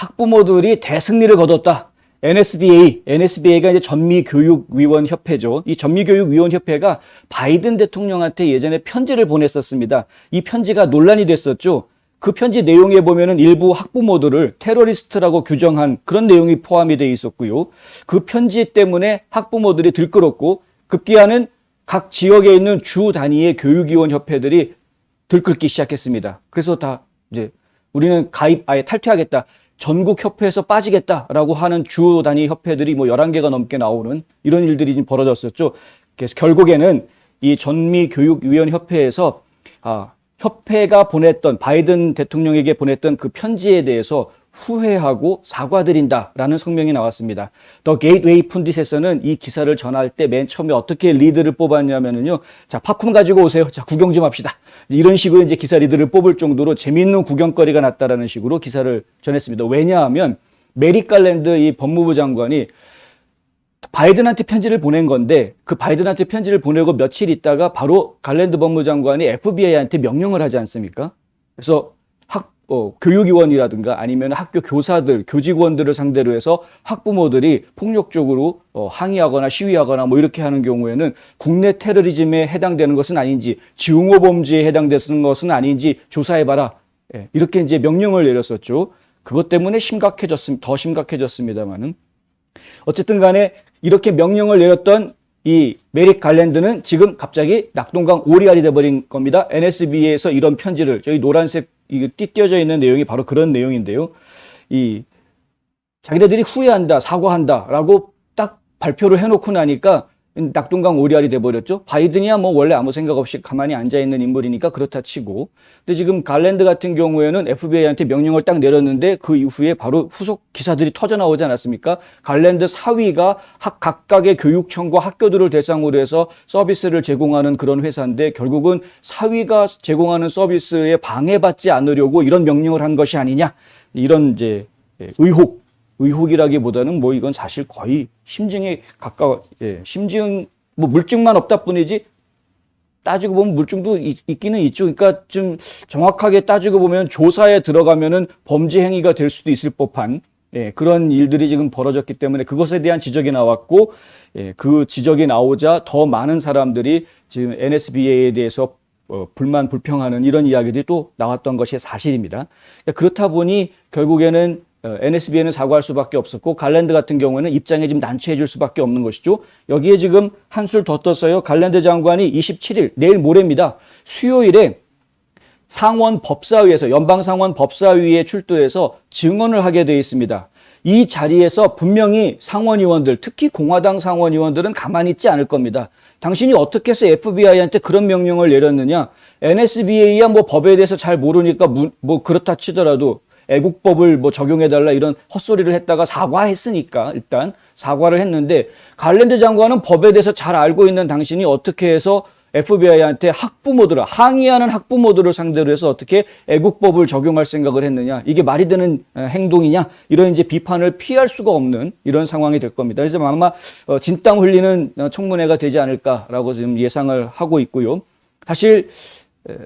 학부모들이 대승리를 거뒀다. NSBA가 이제 전미교육위원협회죠. 이 전미교육위원협회가 바이든 대통령한테 예전에 편지를 보냈었습니다. 이 편지가 논란이 됐었죠. 그 편지 내용에 보면은 일부 학부모들을 테러리스트라고 규정한 그런 내용이 포함이 되어 있었고요. 그 편지 때문에 학부모들이 들끓었고, 급기야는 각 지역에 있는 주 단위의 교육위원 협회들이 들끓기 시작했습니다. 그래서 다 이제 우리는 아예 탈퇴하겠다. 전국 협회에서 빠지겠다라고 하는 주 단위 협회들이 뭐 11개가 넘게 나오는 이런 일들이 지금 벌어졌었죠. 그래서 결국에는 이 전미교육위원협회에서 협회가 보냈던 바이든 대통령에게 보냈던 그 편지에 대해서 후회하고 사과드린다라는 성명이 나왔습니다. 더 게이트웨이 푼딧에서는 이 기사를 전할 때 맨 처음에 어떻게 리드를 뽑았냐면은요. 자, 팝콘 가지고 오세요. 자, 구경 좀 합시다. 이런 식으로 이제 기사 리드를 뽑을 정도로 재미있는 구경거리가 났다라는 식으로 기사를 전했습니다. 왜냐하면 메릭 갈랜드 이 법무부 장관이 바이든한테 편지를 보낸 건데, 그 바이든한테 편지를 보내고 며칠 있다가 바로 갈랜드 법무장관이 FBI한테 명령을 하지 않습니까? 그래서 교육위원이라든가 아니면 학교 교사들, 교직원들을 상대로 해서 학부모들이 폭력적으로 항의하거나 시위하거나 뭐 이렇게 하는 경우에는 국내 테러리즘에 해당되는 것은 아닌지, 증오범죄에 해당되는 것은 아닌지 조사해봐라. 이렇게 이제 명령을 내렸었죠. 그것 때문에 더 심각해졌습니다만은. 어쨌든 간에 이렇게 명령을 내렸던 이 메릭 갈랜드는 지금 갑자기 낙동강 오리알이 돼버린 겁니다. NSB에서 이런 편지를, 저희 노란색 이거 띄어져 있는 내용이 바로 그런 내용인데요. 자기네들이 후회한다, 사과한다라고 딱 발표를 해놓고 나니까 낙동강 오리알이 돼버렸죠. 바이든이야 뭐 원래 아무 생각 없이 가만히 앉아있는 인물이니까 그렇다 치고. 근데 지금 갈랜드 같은 경우에는 FBI한테 명령을 딱 내렸는데 그 이후에 바로 후속 기사들이 터져나오지 않았습니까? 갈랜드 사위가 각각의 교육청과 학교들을 대상으로 해서 서비스를 제공하는 그런 회사인데, 결국은 사위가 제공하는 서비스에 방해받지 않으려고 이런 명령을 한 것이 아니냐. 이런 이제 의혹이라기보다는 뭐 이건 사실 거의 심증에 가까워, 심증, 뭐 물증만 없다 뿐이지, 따지고 보면 물증도 있기는 있죠. 그러니까 좀 정확하게 따지고 보면 조사에 들어가면은 범죄 행위가 될 수도 있을 법한, 그런 일들이 지금 벌어졌기 때문에 그것에 대한 지적이 나왔고, 그 지적이 나오자 더 많은 사람들이 지금 NSBA에 대해서 불평하는 이런 이야기들이 또 나왔던 것이 사실입니다. 그렇다 보니 결국에는 NSBA는 사과할 수밖에 없었고, 갈랜드 같은 경우에는 입장에 지금 난처해 줄 수밖에 없는 것이죠. 여기에 지금 한술 더 떴어요. 갈랜드 장관이 27일, 내일 모레입니다. 수요일에 연방상원 법사위에 출두해서 증언을 하게 되어 있습니다. 이 자리에서 분명히 상원의원들, 특히 공화당 상원의원들은 가만히 있지 않을 겁니다. 당신이 어떻게 해서 FBI한테 그런 명령을 내렸느냐? NSBA야 뭐 법에 대해서 잘 모르니까 뭐 그렇다 치더라도 애국법을 뭐 적용해달라 이런 헛소리를 했다가 사과했으니까 일단 사과를 했는데, 갈랜드 장관은 법에 대해서 잘 알고 있는 당신이 어떻게 해서 FBI한테 항의하는 학부모들을 상대로 해서 어떻게 애국법을 적용할 생각을 했느냐, 이게 말이 되는 행동이냐, 이런 이제 비판을 피할 수가 없는 이런 상황이 될 겁니다. 그래서 아마 진땀 흘리는 청문회가 되지 않을까라고 지금 예상을 하고 있고요. 사실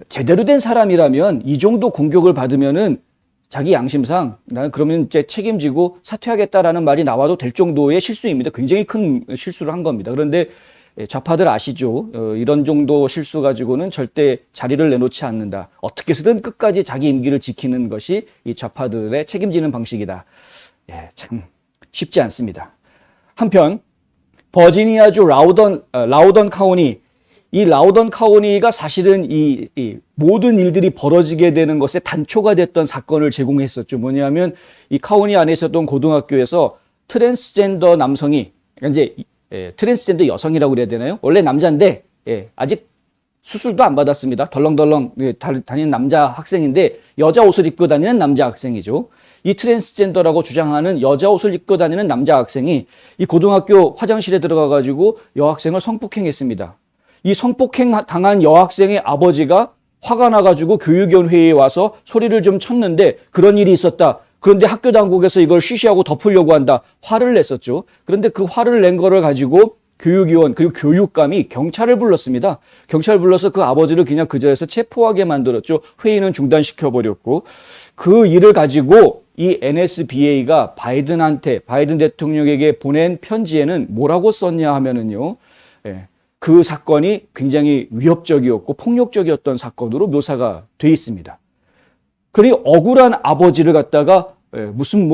제대로 된 사람이라면 이 정도 공격을 받으면은 자기 양심상 나는 그러면 이제 책임지고 사퇴하겠다라는 말이 나와도 될 정도의 실수입니다. 굉장히 큰 실수를 한 겁니다. 그런데 좌파들 아시죠? 이런 정도 실수 가지고는 절대 자리를 내놓지 않는다. 어떻게 해서든 끝까지 자기 임기를 지키는 것이 이 좌파들의 책임지는 방식이다. 참 쉽지 않습니다. 한편 버지니아주 라우던 카운티, 이 라우던 카운티가 사실은 이 모든 일들이 벌어지게 되는 것에 단초가 됐던 사건을 제공했었죠. 뭐냐면 이 카운티 안에 있었던 고등학교에서 트랜스젠더 남성이, 이제 트랜스젠더 여성이라고 그래야 되나요? 원래 남자인데 아직 수술도 안 받았습니다. 덜렁덜렁 다니는 남자 학생인데 여자 옷을 입고 다니는 남자 학생이죠. 이 트랜스젠더라고 주장하는 여자 옷을 입고 다니는 남자 학생이 이 고등학교 화장실에 들어가가지고 여학생을 성폭행했습니다. 이 성폭행 당한 여학생의 아버지가 화가 나가지고 교육위원 회의에 와서 소리를 좀 쳤는데, 그런 일이 있었다. 그런데 학교 당국에서 이걸 쉬쉬하고 덮으려고 한다. 화를 냈었죠. 그런데 그 화를 낸 거를 가지고 교육위원 그리고 교육감이 경찰을 불렀습니다. 경찰을 불러서 그 아버지를 그냥 그 자리에서 체포하게 만들었죠. 회의는 중단시켜버렸고. 그 일을 가지고 이 NSBA가 바이든 대통령에게 보낸 편지에는 뭐라고 썼냐 하면은요, 그 사건이 굉장히 위협적이었고 폭력적이었던 사건으로 묘사가 돼 있습니다. 그리고 억울한 아버지를 갖다가 무슨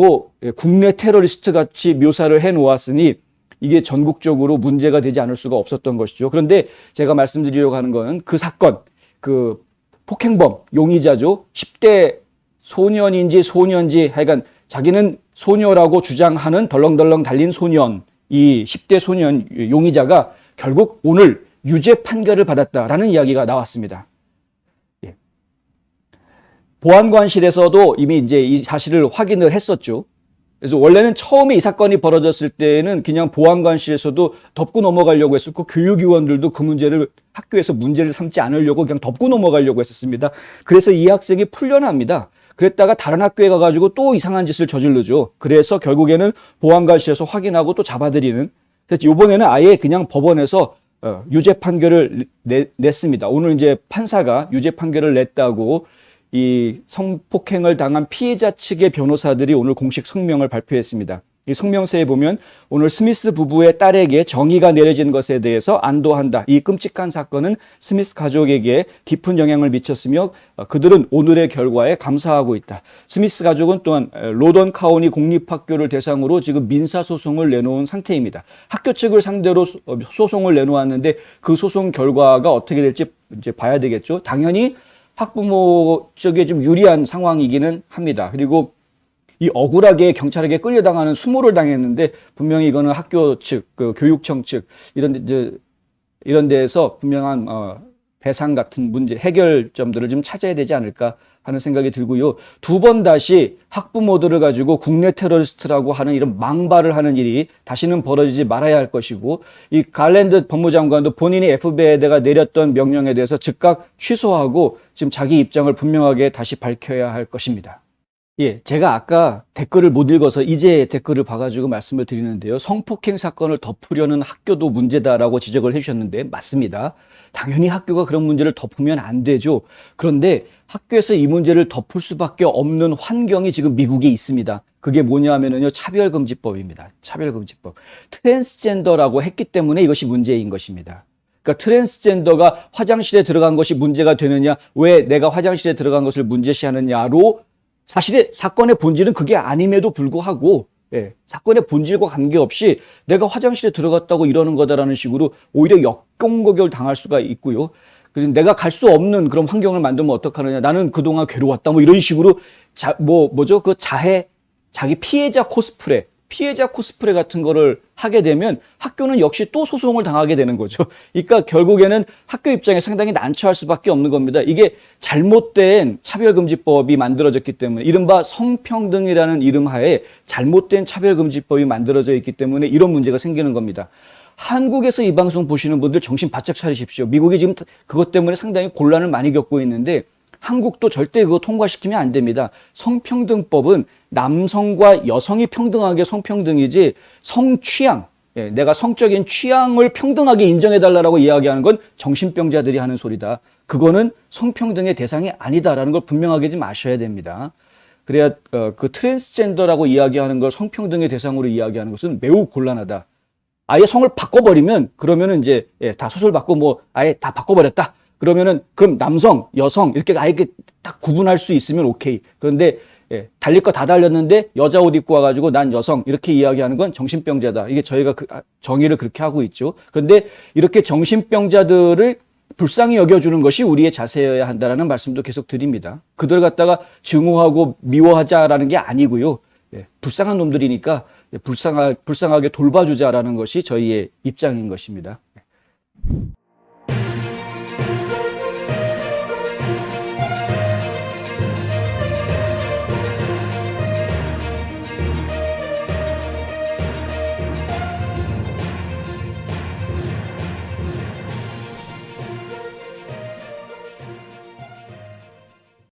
국내 테러리스트 같이 묘사를 해 놓았으니 이게 전국적으로 문제가 되지 않을 수가 없었던 것이죠. 그런데 제가 말씀드리려고 하는 거는 그 사건, 그 폭행범, 용의자죠. 10대 소년인지 소년지 하여간 자기는 소녀라고 주장하는 덜렁덜렁 달린 소년, 이 10대 소년 용의자가 결국 오늘 유죄 판결을 받았다라는 이야기가 나왔습니다. 예. 보안관실에서도 이미 이제 이 사실을 확인을 했었죠. 그래서 원래는 처음에 이 사건이 벌어졌을 때는 그냥 보안관실에서도 덮고 넘어가려고 했었고 교육위원들도 그 문제를 학교에서 문제를 삼지 않으려고 그냥 덮고 넘어가려고 했었습니다. 그래서 이 학생이 풀려납니다. 그랬다가 다른 학교에 가가지고 또 이상한 짓을 저지르죠. 그래서 결국에는 보안관실에서 확인하고 또 잡아들이는. 그래서 이번에는 아예 그냥 법원에서 유죄 판결을 냈습니다. 오늘 이제 판사가 유죄 판결을 냈다고 이 성폭행을 당한 피해자 측의 변호사들이 오늘 공식 성명을 발표했습니다. 이 성명서에 보면 오늘 스미스 부부의 딸에게 정의가 내려진 것에 대해서 안도한다. 이 끔찍한 사건은 스미스 가족에게 깊은 영향을 미쳤으며 그들은 오늘의 결과에 감사하고 있다. 스미스 가족은 또한 로던 카운티 공립학교를 대상으로 지금 민사소송을 내놓은 상태입니다. 학교 측을 상대로 소송을 내놓았는데 그 소송 결과가 어떻게 될지 이제 봐야 되겠죠. 당연히 학부모 쪽에 좀 유리한 상황이기는 합니다. 그리고 이 억울하게 경찰에게 끌려당하는 수모를 당했는데 분명히 이거는 학교 측, 그 교육청 측 이런 데에서 분명한 배상 같은 문제, 해결점들을 좀 찾아야 되지 않을까 하는 생각이 들고요. 두 번 다시 학부모들을 가지고 국내 테러리스트라고 하는 이런 망발을 하는 일이 다시는 벌어지지 말아야 할 것이고 이 갈랜드 법무장관도 본인이 FBI에다가 내렸던 명령에 대해서 즉각 취소하고 지금 자기 입장을 분명하게 다시 밝혀야 할 것입니다. 예, 제가 아까 댓글을 못 읽어서 이제 댓글을 봐가지고 말씀을 드리는데요. 성폭행 사건을 덮으려는 학교도 문제다라고 지적을 해주셨는데 맞습니다. 당연히 학교가 그런 문제를 덮으면 안 되죠. 그런데 학교에서 이 문제를 덮을 수밖에 없는 환경이 지금 미국에 있습니다. 그게 뭐냐 하면요. 차별금지법입니다. 차별금지법. 트랜스젠더라고 했기 때문에 이것이 문제인 것입니다. 그러니까 트랜스젠더가 화장실에 들어간 것이 문제가 되느냐, 왜 내가 화장실에 들어간 것을 문제시하느냐로 사건의 본질은 그게 아님에도 불구하고 사건의 본질과 관계없이 내가 화장실에 들어갔다고 이러는 거다라는 식으로 오히려 역공격을 당할 수가 있고요. 그래서 내가 갈 수 없는 그런 환경을 만들면 어떡하느냐. 나는 그동안 괴로웠다. 이런 식으로 자기 피해자 코스프레 같은 거를 하게 되면 학교는 역시 또 소송을 당하게 되는 거죠. 그러니까 결국에는 학교 입장에 상당히 난처할 수밖에 없는 겁니다. 이게 잘못된 차별금지법이 만들어졌기 때문에 이른바 성평등이라는 이름 하에 잘못된 차별금지법이 만들어져 있기 때문에 이런 문제가 생기는 겁니다. 한국에서 이 방송 보시는 분들 정신 바짝 차리십시오. 미국이 지금 그것 때문에 상당히 곤란을 많이 겪고 있는데 한국도 절대 그거 통과시키면 안 됩니다. 성평등법은 남성과 여성이 평등하게 성평등이지 성취향, 내가 성적인 취향을 평등하게 인정해달라고 이야기하는 건 정신병자들이 하는 소리다. 그거는 성평등의 대상이 아니다라는 걸 분명하게 좀 아셔야 됩니다. 그래야 그 트랜스젠더라고 이야기하는 걸 성평등의 대상으로 이야기하는 것은 매우 곤란하다. 아예 성을 바꿔버리면 그러면은 이제 다 수술받고 아예 다 바꿔버렸다. 그러면은 그럼 남성, 여성 이렇게 아예 딱 구분할 수 있으면 오케이. 그런데 달릴 거 다 달렸는데 여자 옷 입고 와가지고 난 여성 이렇게 이야기하는 건 정신병자다. 이게 저희가 정의를 그렇게 하고 있죠. 그런데 이렇게 정신병자들을 불쌍히 여겨주는 것이 우리의 자세여야 한다라는 말씀도 계속 드립니다. 그들 갖다가 증오하고 미워하자라는 게 아니고요. 불쌍한 놈들이니까 불쌍하게 돌봐주자라는 것이 저희의 입장인 것입니다.